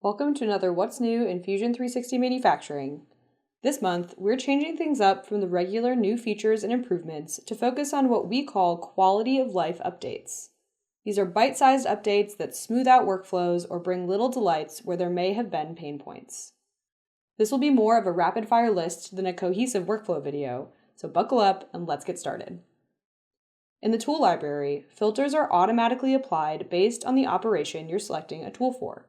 Welcome to another What's New in Fusion 360 Manufacturing. This month, we're changing things up from the regular new features and improvements to focus on what we call quality of life updates. These are bite-sized updates that smooth out workflows or bring little delights where there may have been pain points. This will be more of a rapid-fire list than a cohesive workflow video, so buckle up and let's get started. In the tool library, filters are automatically applied based on the operation you're selecting a tool for.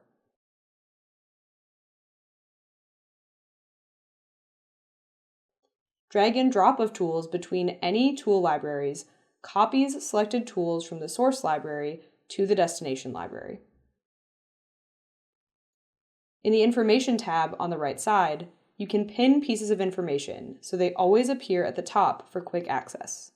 Drag and drop of tools between any tool libraries copies selected tools from the source library to the destination library. In the Information tab on the right side, you can pin pieces of information so they always appear at the top for quick access.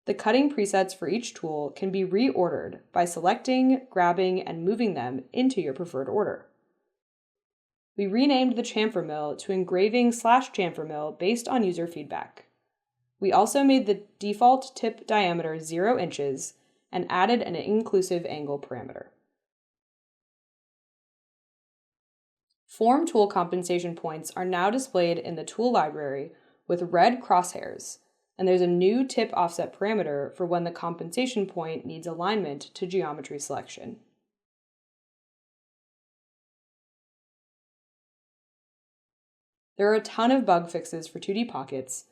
The cutting presets for each tool can be reordered by selecting, grabbing, and moving them into your preferred order. We renamed the chamfer mill to engraving/chamfer mill based on user feedback. We also made the default tip diameter 0 inches and added an inclusive angle parameter. Form tool compensation points are now displayed in the tool library with red crosshairs, and there's a new tip offset parameter for when the compensation point needs alignment to geometry selection. There are a ton of bug fixes for 2D pockets,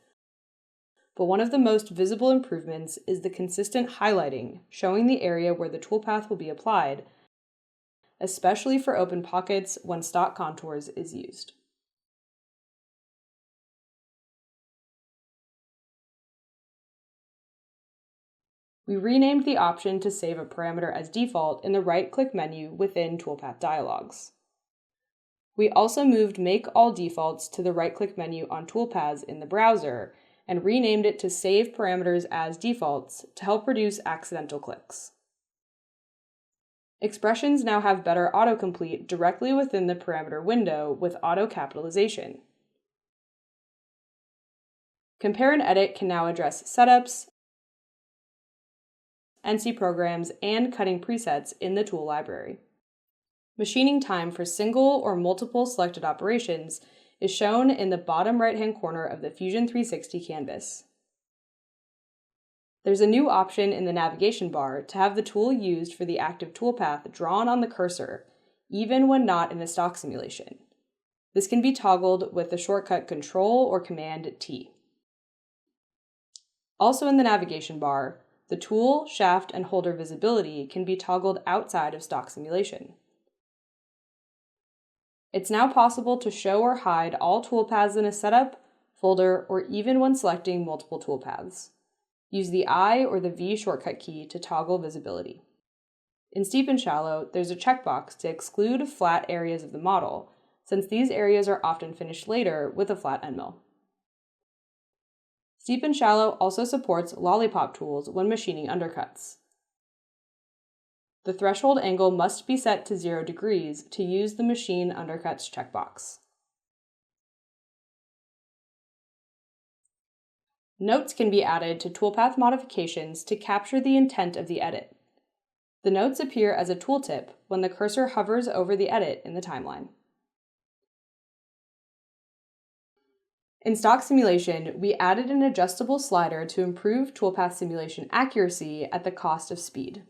but one of the most visible improvements is the consistent highlighting, showing the area where the toolpath will be applied, especially for open pockets when stock contours is used. We renamed the option to save a parameter as default in the right-click menu within toolpath dialogs. We also moved Make All Defaults to the right-click menu on toolpaths in the browser and renamed it to Save Parameters as Defaults to help reduce accidental clicks. Expressions now have better autocomplete directly within the parameter window with auto capitalization. Compare and Edit can now address setups, NC programs, and cutting presets in the tool library. Machining time for single or multiple selected operations is shown in the bottom right-hand corner of the Fusion 360 canvas. There's a new option in the navigation bar to have the tool used for the active toolpath drawn on the cursor, even when not in a stock simulation. This can be toggled with the shortcut Control or Command T. Also in the navigation bar, the tool, shaft, and holder visibility can be toggled outside of stock simulation. It's now possible to show or hide all toolpaths in a setup, folder, or even when selecting multiple toolpaths. Use the I or the V shortcut key to toggle visibility. In Steep and Shallow, there's a checkbox to exclude flat areas of the model, since these areas are often finished later with a flat end mill. Steep and Shallow also supports lollipop tools when machining undercuts. The threshold angle must be set to 0 degrees to use the Machine Undercuts checkbox. Notes can be added to toolpath modifications to capture the intent of the edit. The notes appear as a tooltip when the cursor hovers over the edit in the timeline. In stock simulation, we added an adjustable slider to improve toolpath simulation accuracy at the cost of speed.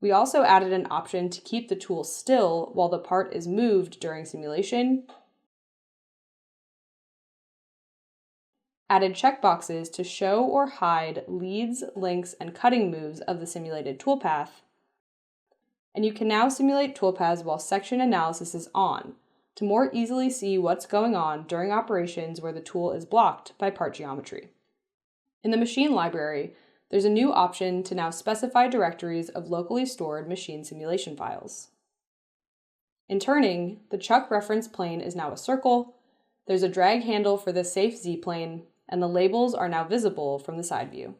We also added an option to keep the tool still while the part is moved during simulation, added checkboxes to show or hide leads, links, and cutting moves of the simulated toolpath, and you can now simulate toolpaths while section analysis is on, to more easily see what's going on during operations where the tool is blocked by part geometry. In the machine library, there's a new option to now specify directories of locally stored machine simulation files. In turning, the chuck reference plane is now a circle, there's a drag handle for the safe Z-plane, and the labels are now visible from the side view.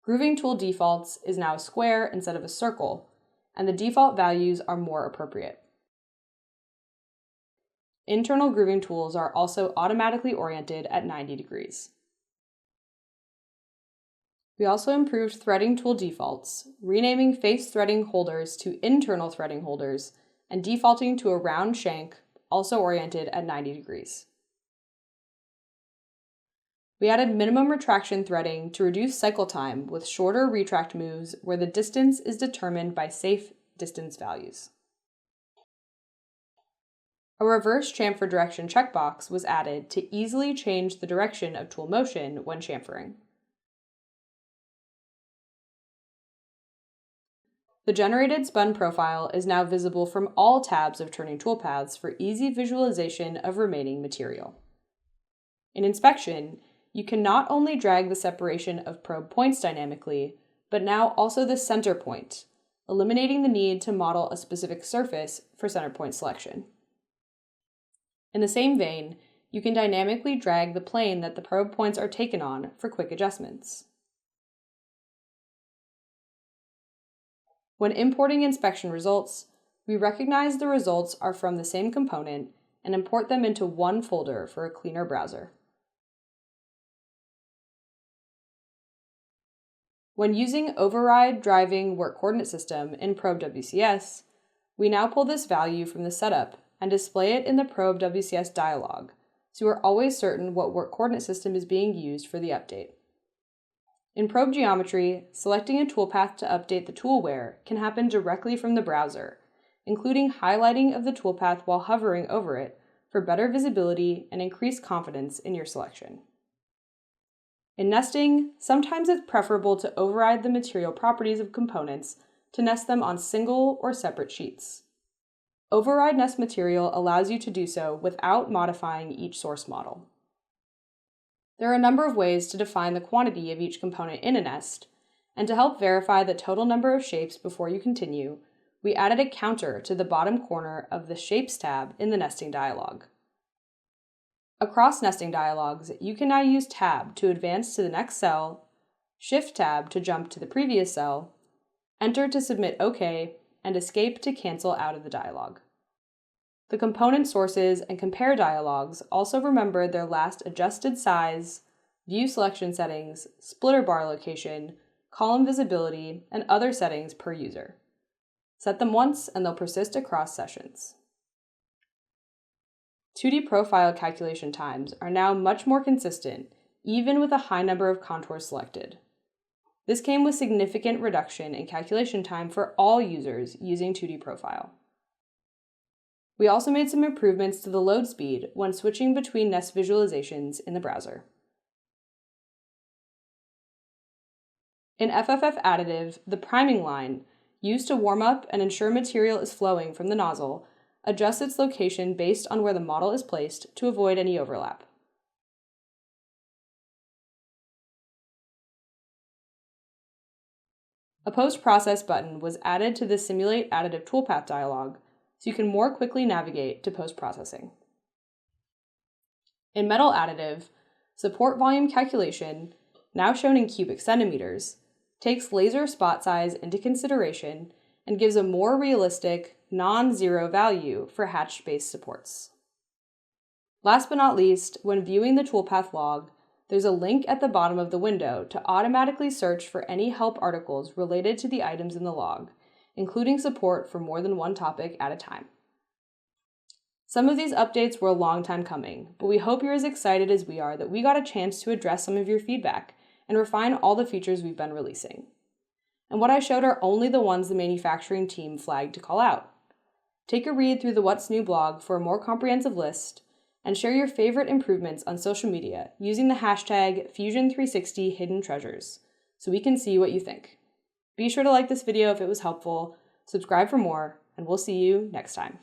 Grooving tool defaults is now a square instead of a circle, and the default values are more appropriate. Internal grooving tools are also automatically oriented at 90 degrees. We also improved threading tool defaults, renaming face threading holders to internal threading holders, and defaulting to a round shank, also oriented at 90 degrees. We added minimum retraction threading to reduce cycle time with shorter retract moves where the distance is determined by safe distance values. A reverse chamfer direction checkbox was added to easily change the direction of tool motion when chamfering. The generated spun profile is now visible from all tabs of turning toolpaths for easy visualization of remaining material. In inspection, you can not only drag the separation of probe points dynamically, but now also the center point, eliminating the need to model a specific surface for center point selection. In the same vein, you can dynamically drag the plane that the probe points are taken on for quick adjustments. When importing inspection results, we recognize the results are from the same component and import them into one folder for a cleaner browser. When using override driving work coordinate system in Probe WCS, we now pull this value from the setup and display it in the Probe WCS dialog, so we're always certain what work coordinate system is being used for the update. In Probe Geometry, selecting a toolpath to update the toolware can happen directly from the browser, including highlighting of the toolpath while hovering over it for better visibility and increased confidence in your selection. In nesting, sometimes it's preferable to override the material properties of components to nest them on single or separate sheets. Override nest material allows you to do so without modifying each source model. There are a number of ways to define the quantity of each component in a nest, and to help verify the total number of shapes before you continue, we added a counter to the bottom corner of the Shapes tab in the nesting dialog. Across nesting dialogs, you can now use Tab to advance to the next cell, Shift Tab to jump to the previous cell, Enter to submit OK, and Escape to cancel out of the dialog. The component sources and compare dialogs also remember their last adjusted size, view selection settings, splitter bar location, column visibility, and other settings per user. Set them once and they'll persist across sessions. 2D profile calculation times are now much more consistent, even with a high number of contours selected. This came with significant reduction in calculation time for all users using 2D profile. We also made some improvements to the load speed when switching between nest visualizations in the browser. In FFF Additive, the priming line, used to warm up and ensure material is flowing from the nozzle, adjusts its location based on where the model is placed to avoid any overlap. A post-process button was added to the Simulate Additive Toolpath dialog, so you can more quickly navigate to post-processing. In Metal Additive, support volume calculation, now shown in cubic centimeters, takes laser spot size into consideration and gives a more realistic, non-zero value for hatch-based supports. Last but not least, when viewing the toolpath log, there's a link at the bottom of the window to automatically search for any help articles related to the items in the log, including support for more than one topic at a time. Some of these updates were a long time coming, but we hope you're as excited as we are that we got a chance to address some of your feedback and refine all the features we've been releasing. And what I showed are only the ones the manufacturing team flagged to call out. Take a read through the What's New blog for a more comprehensive list, and share your favorite improvements on social media using the hashtag Fusion360HiddenTreasures so we can see what you think. Be sure to like this video if it was helpful, subscribe for more, and we'll see you next time.